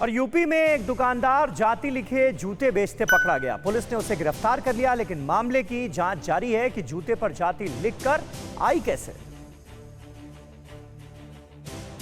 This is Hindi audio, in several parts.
और यूपी में एक दुकानदार जाति लिखे जूते बेचते पकड़ा गया। पुलिस ने उसे गिरफ्तार कर लिया, लेकिन मामले की जांच जारी है कि जूते पर जाति लिखकर आई कैसे।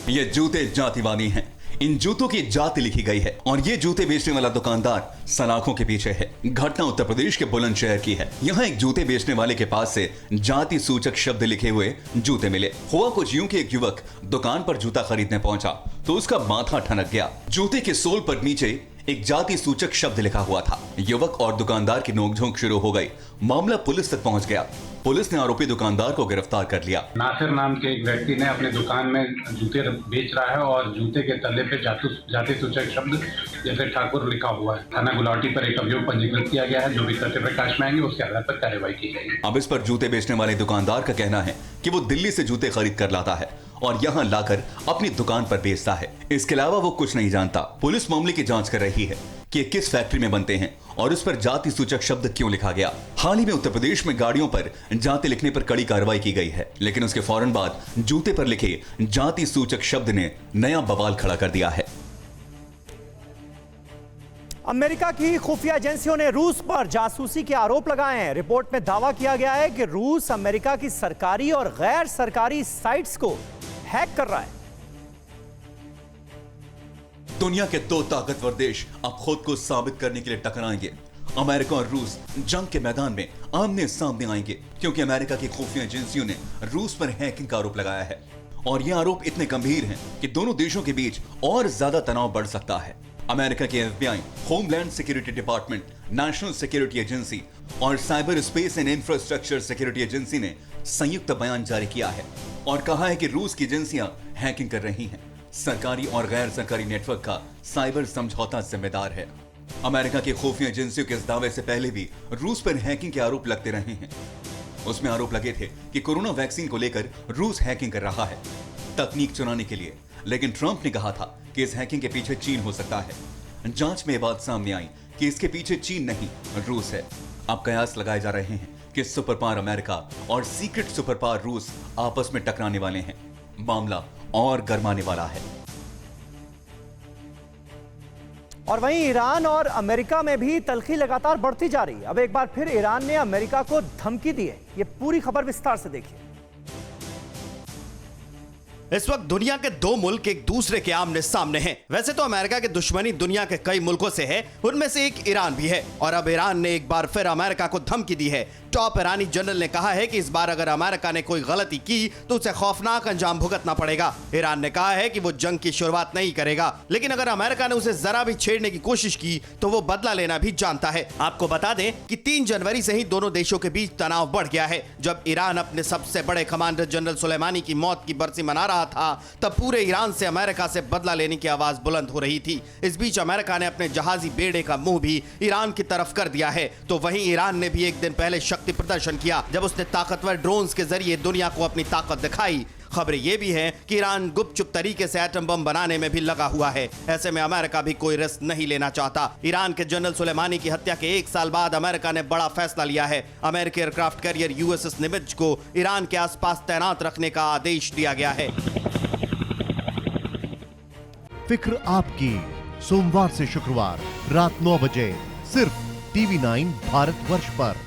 ये जूते जातिवादी हैं। इन जूतों की जाति लिखी गई है और ये जूते बेचने वाला दुकानदार सलाखों के पीछे है। घटना उत्तर प्रदेश के बुलंदशहर की है। यहाँ एक जूते बेचने वाले के पास से जाति सूचक शब्द लिखे हुए जूते मिले। हुआ कुछ यूं कि एक युवक दुकान पर जूता खरीदने पहुंचा तो उसका माथा ठनक गया। जूते के सोल पर नीचे एक जाति सूचक शब्द लिखा हुआ था। युवक और दुकानदार की नोकझोंक शुरू हो गई। मामला पुलिस तक पहुंच गया। पुलिस ने आरोपी दुकानदार को गिरफ्तार कर लिया। नासिर नाम के एक व्यक्ति ने अपनी दुकान में जूते बेच रहा है और जूते के तले पे जाति सूचक शब्द जैसे ठाकुर लिखा हुआ है। थाना गुलाटी पर एक अभियोग पंजीकृत किया गया है। जो भी तथ्य प्रकाश में आएंगे उसके आधार पर कार्रवाई की जाएगी। अब इस पर जूते बेचने वाले दुकानदार का कहना है कि वो दिल्ली से जूते खरीद कर लाता है और यहाँ लाकर अपनी दुकान पर बेचता है। इसके अलावा वो कुछ नहीं जानता। पुलिस मामले की जांच कर रही है कि किस फैक्ट्री में बनते हैं और उस पर जाति सूचक शब्द क्यों लिखा गया। हाल ही में उत्तर प्रदेश में गाड़ियों पर जाति लिखने पर कड़ी कार्रवाई की गई है, लेकिन उसके फौरन बाद जूते पर लिखे जाति सूचक शब्द ने नया बवाल खड़ा कर दिया है। अमेरिका की खुफिया एजेंसियों ने रूस पर जासूसी के आरोप लगाए हैं। रिपोर्ट में दावा किया गया है कि रूस अमेरिका की सरकारी और गैर सरकारी साइट्स को हैक कर रहा है। दुनिया के दो ताकतवर देश अब खुद को साबित करने के लिए टकराएंगे। अमेरिका और रूस जंग के मैदान में आमने सामने आएंगे, क्योंकि अमेरिका की खुफिया एजेंसियों ने रूस पर हैकिंग का आरोप लगाया है और ये आरोप इतने गंभीर हैं कि दोनों देशों के बीच और ज्यादा तनाव बढ़ सकता है। अमेरिका के FBI, homeland security department, national security agency और cyber space and infrastructure security agency ने संयुक्त बयान जारी किया है और कहा है कि रूस की एजेंसियां हैकिंग कर रही हैं। सरकारी और गैर सरकारी नेटवर्क का साइबर समझौता जिम्मेदार है। अमेरिका की खुफिया एजेंसियों के इस दावे से पहले भी रूस पर हैकिंग के आरोप लगते रहे हैं। उसमें आरोप लगे थे कि कोरोना वैक्सीन को लेकर रूस हैकिंग कर रहा है तकनीक चुराने के लिए, लेकिन ट्रंप ने कहा था कि इस हैकिंग के पीछे चीन हो सकता है। जांच में बात सामने आई कि इसके पीछे चीन नहीं, रूस है। अब कयास लगाए जा रहे हैं कि सुपर पावर अमेरिका और सीक्रेट सुपर पावर रूस आपस में टकराने वाले हैं। मामला और गरमाने वाला है। और वहीं ईरान और अमेरिका में भी तल्खी लगातार बढ़ती जा रही है। अब एक बार फिर ईरान ने अमेरिका को धमकी दी है। ये पूरी खबर विस्तार से देखिए। इस वक्त दुनिया के दो मुल्क एक दूसरे के आमने सामने हैं। वैसे तो अमेरिका की दुश्मनी दुनिया के कई मुल्कों से है, उनमें से एक ईरान भी है और अब ईरान ने एक बार फिर अमेरिका को धमकी दी है। टॉप ईरानी जनरल ने कहा है कि इस बार अगर अमेरिका ने कोई गलती की तो उसे खौफनाक अंजाम भुगतना पड़ेगा। ईरान ने कहा है कि वो जंग की शुरुआत नहीं करेगा, लेकिन अगर अमेरिका ने उसे जरा भी छेड़ने की कोशिश की तो वो बदला लेना भी जानता है। आपको बता दें कि 3 जनवरी से ही दोनों देशों के बीच तनाव बढ़ गया है। जब ईरान अपने सबसे बड़े कमांडर जनरल सुलेमानी की मौत की बरसी मना रहा था, तब पूरे ईरान से अमेरिका से बदला लेने की आवाज बुलंद हो रही थी। इस बीच अमेरिका ने अपने जहाजी बेड़े का मुंह भी ईरान की तरफ कर दिया है। तो वहीं ईरान ने भी एक दिन पहले शक्ति प्रदर्शन किया, जब उसने ताकतवर ड्रोन्स के जरिए दुनिया को अपनी ताकत दिखाई। खबरें ये भी हैं कि ईरान गुपचुप तरीके से एटम बम बनाने में भी लगा हुआ है। ऐसे में अमेरिका भी कोई रिस्क नहीं लेना चाहता। ईरान के जनरल सुलेमानी की हत्या के 1 साल बाद अमेरिका ने बड़ा फैसला लिया है। अमेरिकी एयरक्राफ्ट कैरियर USS निमित्ज को ईरान के आसपास तैनात रखने का आदेश दिया गया है। फिक्र आपकी, सोमवार से शुक्रवार रात 9 बजे सिर्फ TV9 भारतवर्ष पर।